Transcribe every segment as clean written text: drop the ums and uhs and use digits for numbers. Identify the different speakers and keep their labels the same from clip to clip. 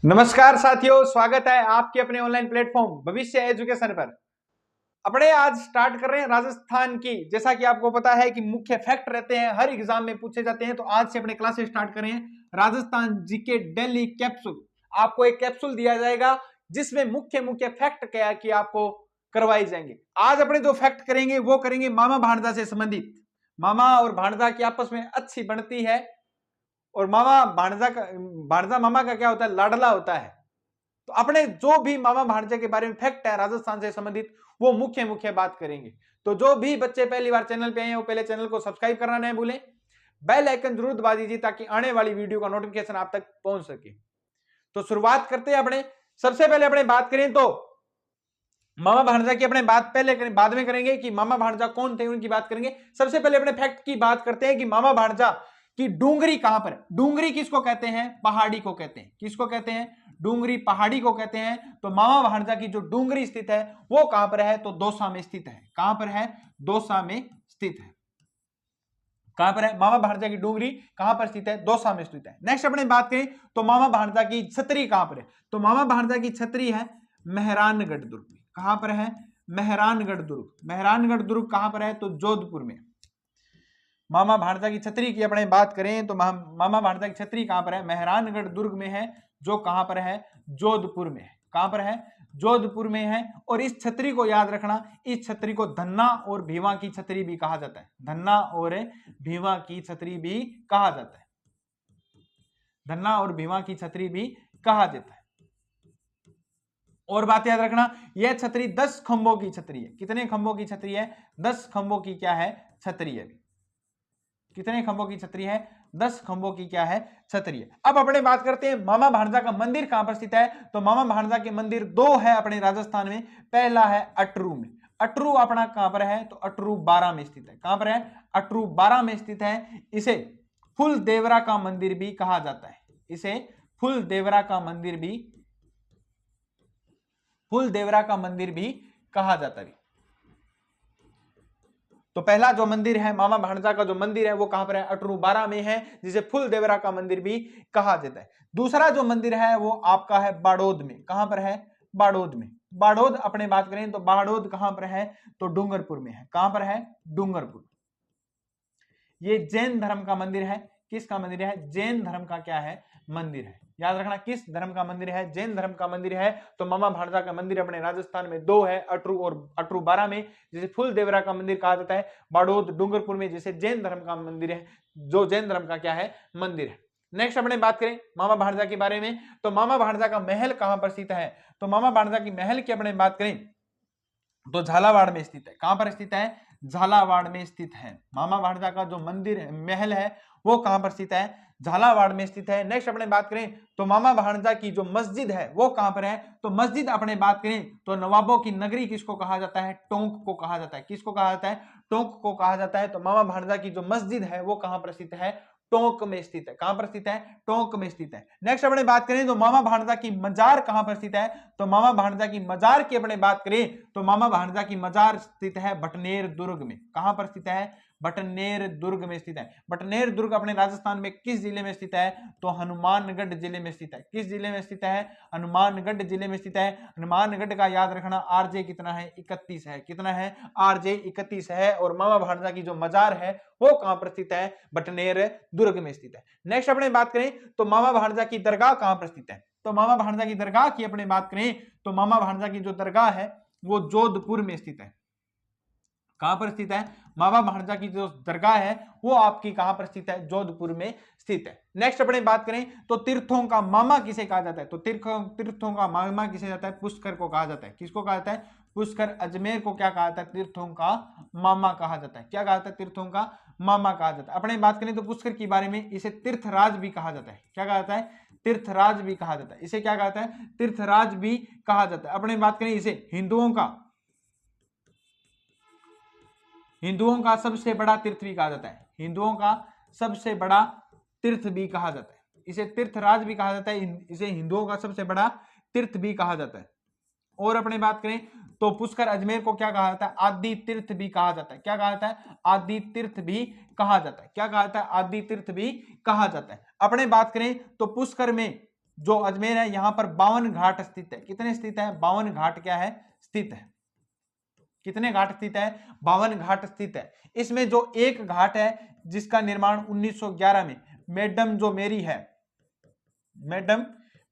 Speaker 1: नमस्कार साथियों, स्वागत है आपके अपने ऑनलाइन प्लेटफॉर्म भविष्य एजुकेशन पर। अपने आज स्टार्ट कर रहे हैं राजस्थान की। जैसा कि आपको पता है कि मुख्य फैक्ट रहते हैं, हर एग्जाम में पूछे जाते हैं, तो आज से अपने क्लासेस स्टार्ट कर रहे हैं राजस्थान जीके डेली कैप्सूल। आपको एक कैप्सूल दिया जाएगा जिसमें मुख्य मुख्य फैक्ट क्या कि आपको करवाई जाएंगे। आज अपने जो फैक्ट करेंगे वो करेंगे मामा भाणजा से संबंधित। मामा और भाणजा की आपस में अच्छी बनती है और भाणजा मामा का क्या होता है, लाडला होता है। तो अपने जो भी मामा भाणजे के बारे में फैक्ट है राजस्थान से संबंधित वो मुख्य मुख्य बात करेंगे। तो जो भी बच्चे पहली बार चैनल पे आए हैं वो पहले चैनल को सब्सक्राइब करना नहीं भूलें, बेल आइकन जरूर दबा दीजिए ताकि आने वाली वीडियो का नोटिफिकेशन आप तक पहुंच सके। तो शुरुआत करते हैं अपने। सबसे पहले अपने बात करें तो मामा भाणजा की अपने बात पहले करें, बाद में करेंगे कि मामा भाणजा कौन थे उनकी बात करेंगे। सबसे पहले अपने फैक्ट की बात करते हैं कि मामा भाणजा की डूंगरी कहां पर है। डूंगरी किसको कहते हैं? पहाड़ी को कहते हैं। किसको कहते हैं? डूंगरी पहाड़ी को कहते हैं। तो मामा भाणजा की जो डूंगरी स्थित है वो कहां पर है? तो दौसा में स्थित है। कहां पर है? दौसा में स्थित है। कहां पर है मामा भाणजा की डूंगरी? कहां पर स्थित है? दौसा में स्थित है। नेक्स्ट अपने बात करें तो मामा भाणजा की छतरी कहां पर है? तो मामा भाणजा की छतरी है मेहरानगढ़ दुर्ग में। कहां पर है? मेहरानगढ़ दुर्ग। मेहरानगढ़ दुर्ग कहां पर है? तो जोधपुर में। मामा भाणजा की छतरी की अपने बात करें तो मामा भाणजा की छतरी कहां पर है? मेहरानगढ़ दुर्ग में है, जो कहां पर है? जोधपुर में है। कहां पर है? जोधपुर में है। और इस छतरी को याद रखना, इस छतरी को धन्ना और भीवा की छतरी भी कहा जाता है। धन्ना और भीवा की छतरी भी कहा जाता है। धन्ना और भीवा की छतरी भी कहा जाता है। और बात याद रखना, यह छतरी 10 खंभों की छतरी है। कितने खंभों की छतरी है? 10 खंभों की क्या है? छतरी है। कितने खंभों की छतरी है? 10 खंभों की क्या है? छतरी है। अब अपने बात करते हैं मामा भाणजा का मंदिर कहां पर स्थित है। तो मामा भाणजा के मंदिर दो है अपने राजस्थान में। पहला है अटरू में। अटरू अपना कहां पर है? तो अटरू 12 में स्थित है। कहां पर है? अटरू 12 में स्थित है। इसे फुल देवरा का मंदिर भी कहा जाता है। इसे फुल देवरा का मंदिर भी कहा जाता है। तो पहला जो मंदिर है मामा भाणजा का, जो मंदिर है वो कहां पर है? अटरू 12 में है, जिसे फुल देवरा का मंदिर भी कहा जाता है। दूसरा जो मंदिर है वो आपका है बाड़ोद में। कहां पर है? बाड़ोद में। बाड़ोद अपने बात करें तो बाड़ोद कहां पर है? तो डूंगरपुर में है। कहां पर है? डूंगरपुर। ये जैन धर्म का मंदिर है। किसका मंदिर है? जैन धर्म का क्या है? मंदिर है। याद रखना, किस धर्म का मंदिर है? जैन धर्म का मंदिर है। तो मामा भाणजा का मंदिर अपने राजस्थान में दो है, अटरू और अटरू 12 में, जिसे फुल देवरा का मंदिर कहा जाता है। बाड़ोद डूंगरपुर में, जिसे जैन धर्म का मंदिर है, जो जैन धर्म का क्या है? मंदिर है। नेक्स्ट अपने बात करें मामा भाणजा के बारे में तो मामा भाणजा का महल कहां पर स्थित है? तो मामा भाणजा की महल की अपने बात करें तो झालावाड़ में स्थित है। कहां पर स्थित है? झालावाड़ में स्थित है। मामा भाणजा का जो मंदिर है, महल है, वो कहां पर स्थित है? झालावाड़ में स्थित है। नेक्स्ट अपने बात करें तो मामा भाणजा की जो मस्जिद है वो कहां पर है? तो मस्जिद अपने बात करें तो नवाबों की नगरी किसको कहा जाता है? टोंक को कहा जाता है। किसको कहा जाता है? टोंक को कहा जाता है। तो मामा भाणजा की जो मस्जिद है वो कहां पर स्थित है? टोंक में स्थित है। कहां पर स्थित है? टोंक में स्थित है। नेक्स्ट अपने बात करें तो मामा भाणजा की मजार कहां पर स्थित है? तो मामा भाणजा की मजार की अपने बात करें तो मामा भाणजा की मजार स्थित है बटनेर दुर्ग में। कहां पर स्थित है? बटनेर दुर्ग में स्थित है। बटनेर दुर्ग अपने राजस्थान में किस जिले में स्थित है? तो हनुमानगढ़ जिले में स्थित है। किस जिले में स्थित है? हनुमानगढ़ जिले में स्थित है। हनुमानगढ़ का याद रखना, आरजे कितना है? 31 है। कितना है? आरजे 31 है। और मामा भाणजा की जो मजार है वो कहां पर स्थित है? बटनेर दुर्ग में स्थित है। नेक्स्ट अपने बात करें तो मामा भाणजा की दरगाह कहां पर स्थित है? तो मामा भाणजा की दरगाह की अपने बात करें तो मामा भाणजा की जो दरगाह है वो जोधपुर में स्थित है। कहां पर स्थित है? मामा भाणजा की जो दरगाह है वो आपकी कहां पर स्थित है? जोधपुर में स्थित है। नेक्स्ट अपने बात करें तो तीर्थों का मामा किसे कहा जाता है? तो तीर्थों का मामा किसे जाता है? पुष्कर को कहा जाता है। किसको कहा जाता है? पुष्कर। अजमेर को क्या कहा जाता है? तीर्थों का मामा कहा जाता है। क्या कहा जाता है? तीर्थों का मामा कहा जाता है। अपने बात करें तो पुष्कर के बारे में इसे तीर्थराज भी कहा जाता है। क्या कहा जाता है? तीर्थराज भी कहा जाता है। इसे क्या कहा जाता है? तीर्थराज भी कहा जाता है। अपने बात करें इसे हिंदुओं का सबसे बड़ा तीर्थ भी कहा जाता है। हिंदुओं का सबसे बड़ा तीर्थ भी कहा जाता है। इसे तीर्थराज भी कहा जाता है। इसे हिंदुओं का सबसे बड़ा तीर्थ भी कहा जाता है। और अपने बात करें तो पुष्कर अजमेर को क्या कहा जाता है? आदि तीर्थ भी कहा जाता है। क्या कहा जाता है? आदि तीर्थ भी कहा जाता है। क्या कहा जाता है? आदि तीर्थ भी कहा जाता है। अपने बात करें तो पुष्कर में जो अजमेर है यहाँ पर 52 घाट स्थित है। कितने स्थित है? 52 घाट क्या है? स्थित है। कितने घाट स्थित है? 52 घाट स्थित है। इसमें जो एक घाट है जिसका निर्माण 1911 में मैडम जो मेरी है, मैडम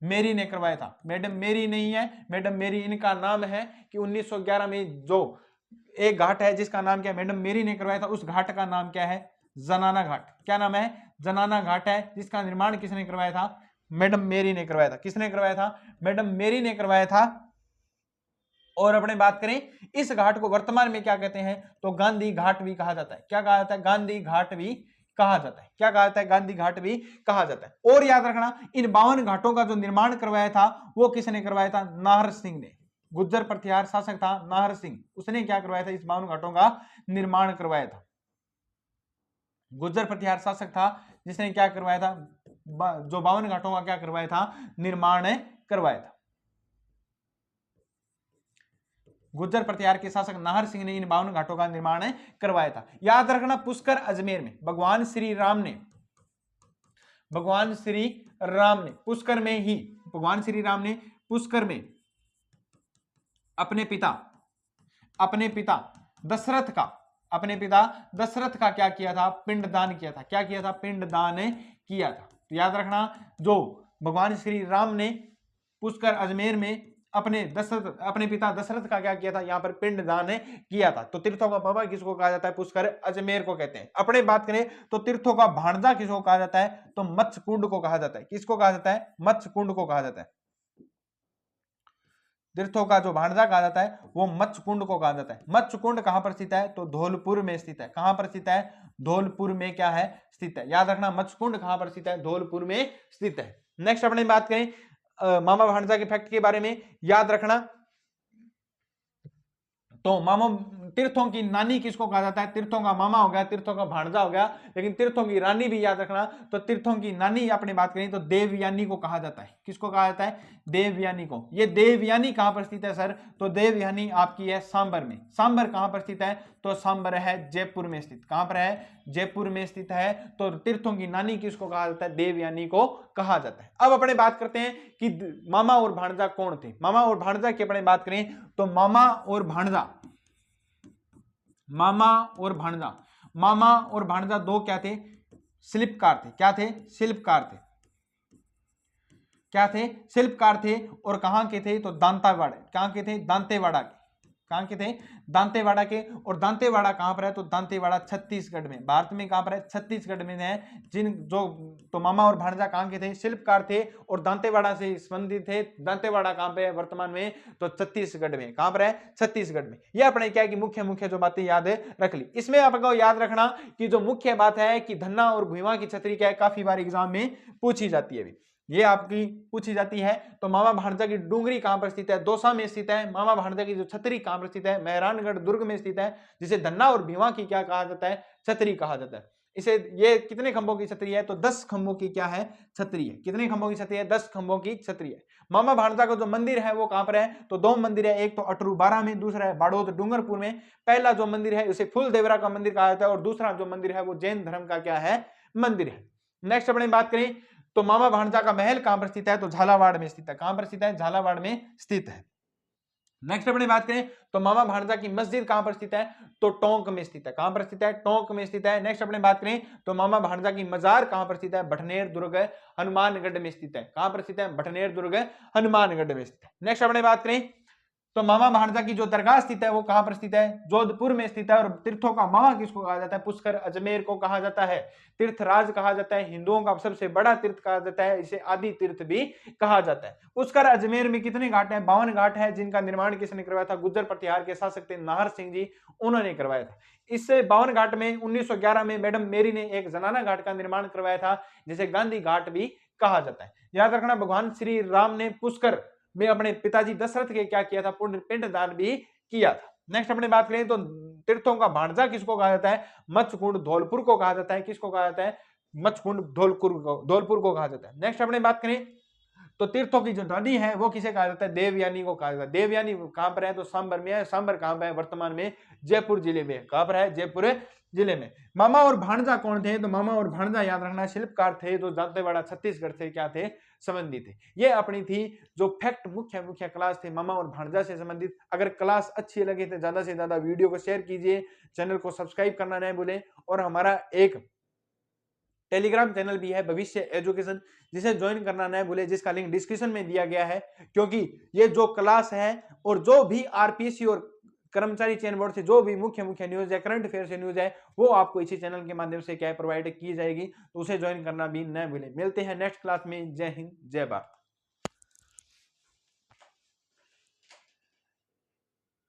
Speaker 1: मेरी ने करवाया था। मैडम मेरी नहीं है, मैडम मेरी इनका नाम है कि 1911 में जो एक घाट है जिसका नाम क्या है? मैडम मेरी ने करवाया था। उस घाट का नाम क्या है? जनाना घाट। क्या नाम है? जनाना घाट है, जिसका निर्माण किसने करवाया था? मैडम मेरी ने करवाया था। किसने करवाया था? मैडम मेरी ने करवाया था। और अपने बात करें इस घाट को वर्तमान में क्या कहते हैं? तो गांधी घाट भी कहा जाता है। क्या कहा जाता है? गांधी घाट भी कहा जाता है। क्या कहा जाता है? गांधी घाट भी कहा जाता है। और याद रखना, इन 52 घाटों का जो निर्माण करवाया था वो किसने करवाया था? नाहर सिंह ने। गुज्जर प्रतिहार शासक था नाहर सिंह, उसने क्या करवाया था? इस 52 घाटों का निर्माण करवाया था। गुज्जर प्रतिहार शासक था जिसने क्या करवाया था? जो 52 घाटों का क्या करवाया था? निर्माण करवाया था। गुज्जर प्रतिहार के शासक नाहर सिंह ने इन 52 घाटों का निर्माण करवाया था। याद रखना, पुष्कर अजमेर में भगवान श्री राम ने पुष्कर में ही भगवान श्री राम ने पुष्कर में अपने पिता दशरथ का क्या किया था? पिंडदान किया था। क्या किया था? पिंडदान किया था। तो याद रखना, जो भगवान श्री राम ने पुष्कर अजमेर में अपने पिता दशरथ का क्या किया था? यहाँ पर पिंडदान किया था। तो तीर्थों का बाबा किसको कहा जाता है? पुष्कर अजमेर को कहते हैं। अपने बात करें तो तीर्थों का भाणजा किसको कहा जाता है? तो मत्स्य कुंड को कहा जाता है। किसको कहा जाता है? मत्स्य कुंड को कहा जाता है। तीर्थों का जो भाणजा कहा जाता है वो मत्स्य कुंड को कहा जाता है। मत्स्य कुंड कहां पर स्थित है? तो धौलपुर में स्थित है। कहां पर स्थित है? धौलपुर में क्या है? स्थित है। याद रखना, मत्स्य कुंड कहां पर स्थित है? धौलपुर में स्थित है। नेक्स्ट अपने बात करें मामा भाणजा के फैक्ट के बारे में। याद रखना, तो मामा तीर्थों की नानी किसको कहा जाता है? तीर्थों का मामा हो गया, तीर्थों का भाणजा हो गया, लेकिन तीर्थों की रानी भी याद रखना। तो तीर्थों की नानी अपनी बात करें तो देवयानी को कहा जाता है। किसको कहा जाता है? देवयानी को। ये देवयानी कहां पर स्थित है सर? तो देवयानी आपकी है सांबर में। सांबर कहां पर स्थित है? तो सांबर है जयपुर में स्थित। कहां पर है? जयपुर में स्थित है। तो तीर्थों की नानी किसको कहा जाता है? देवयानी को कहा जाता है। अब अपने बात करते हैं कि मामा और भाणजा कौन थे। मामा और भाणजा की अपने बात करें तो मामा और भाणजा दो क्या थे? शिल्पकार थे। क्या थे? शिल्पकार थे। क्या थे? शिल्पकार थे। और कहां के थे? तो दांतेवाड़ा। कहां के थे? दांतेवाड़ा के। कहां के थे? दांतेवाड़ा के। और दांतेवाड़ा कहां पर है? तो दांतेवाड़ा छत्तीसगढ़ में। भारत में कहां पर है? छत्तीसगढ़ में है। तो मामा और भाणजा कहां के थे? शिल्पकार थे और दांतेवाड़ा से संबंधित थे। दांतेवाड़ा कहां पे है वर्तमान में? तो छत्तीसगढ़ में। कहां पर है? छत्तीसगढ़ में। यह अपने क्या है कि मुख्य जो बातें याद रख ली। इसमें आपको याद रखना कि जो मुख्य बात है कि धन्ना और भुइवां की छतरी क्या है, काफी बार एग्जाम में पूछी जाती है। ये आपकी पूछी जाती है। तो मामा भाणजा की डूंगरी कहां पर स्थित है? दौसा में स्थित है। मामा भाणजा की जो छतरी कहां पर स्थित है? मेहरानगढ़ दुर्ग में स्थित है, जिसे धन्ना और भीवा की क्या कहा जाता है? छतरी कहा जाता है। इसे ये कितने खंभों की छतरी है? तो 10 खंभों की क्या है? छतरी है। कितने खंभों की छतरी है? 10 खंभों की छतरी है। मामा भाणजा का जो मंदिर है वो कहां पर है? तो दो मंदिर है, एक तो अटरू बारा में, दूसरा है बाड़ोद डूंगरपुर में। पहला जो मंदिर है उसे फूल देवरा का मंदिर कहा जाता है और दूसरा जो मंदिर है वो जैन धर्म का क्या है? मंदिर है। नेक्स्ट अपने बात करें तो मामा भाणजा का महल कहां पर स्थित है? तो झालावाड़ में स्थित है। कहां पर स्थित है? झालावाड़ में स्थित है। नेक्स्ट अपनी बात करें तो मामा भाणजा की मस्जिद कहां पर स्थित है? तो टोंक में स्थित है। कहां पर स्थित है? टोंक में स्थित है। नेक्स्ट अपनी बात करें तो मामा भाणजा की मजार कहां पर स्थित है? भटनेर दुर्ग हनुमानगढ़ में स्थित है। कहां पर स्थित है? भटनेर दुर्ग हनुमानगढ़ में स्थित है। नेक्स्ट अपनी बात करें तो मामा भाणजा की जो दरगाह स्थित है वो कहां पर स्थित है? जोधपुर में स्थित है। और तीर्थों का मामा किसको कहा जाता है? पुष्कर अजमेर को कहा जाता है। तीर्थराज कहा जाता है, हिंदुओं का सबसे बड़ा तीर्थ कहा जाता है, इसे आदि तीर्थ भी कहा जाता है। पुष्कर अजमेर में कितने घाट हैं? 52 घाट है, जिनका निर्माण किसने करवाया था? गुज्जर प्रतिहार के शासक थे नाहर सिंह जी, उन्होंने करवाया था। इससे 52 घाट में 1911 में मैडम मेरी ने एक जनाना घाट का निर्माण करवाया था, जिसे गांधी घाट भी कहा जाता है। याद रखना, भगवान श्री राम ने पुष्कर में अपने पिताजी दशरथ के क्या किया था? पिंडदान भी किया था। नेक्स्ट अपने बात करें तो तीर्थों का भाणजा किसको कहा जाता है? मत्स्यकुंड धौलपुर को कहा जाता है। किसको कहा जाता है? मत्स्यकुंड धौलपुर को कहा जाता है। नेक्स्ट अपने बात करें तो तीर्थों की जो नदी है वो किसे कहा जाता है? देवयानी को कहा जाता है। देवयानी कहां पर है? तो सांबर में है। सांबर कहां पर है? वर्तमान में जयपुर जिले में। कहां पर है? जयपुर जिले में। मामा और भांजा कौन थे? तो मामा और भांजा याद रखना शिल्पकार थे जो दंतेवाड़ा छत्तीसगढ़ से क्या थे? संबंधित थे। ये अपनी थी जो फैक्ट मुख्य क्लास थे मामा और भांजा से संबंधित। अगर क्लास अच्छी लगी तो ज्यादा से ज्यादा वीडियो को शेयर कीजिए, चैनल को सब्सक्राइब करना नहीं भूलें, और हमारा एक टेलीग्राम चैनल भी है भविष्य एजुकेशन, जिसे ज्वाइन करना न भूले, जिसका लिंक डिस्क्रिप्शन में दिया गया है। क्योंकि ये जो क्लास है और जो भी आरपीएससी और कर्मचारी चयन बोर्ड से जो भी मुख्य न्यूज है, करंट अफेयर से न्यूज है, वो आपको इसी चैनल के माध्यम से क्या है प्रोवाइड की जाएगी, तो उसे ज्वाइन करना भी न भूले। मिलते हैं नेक्स्ट क्लास में। जय हिंद, जय भारत।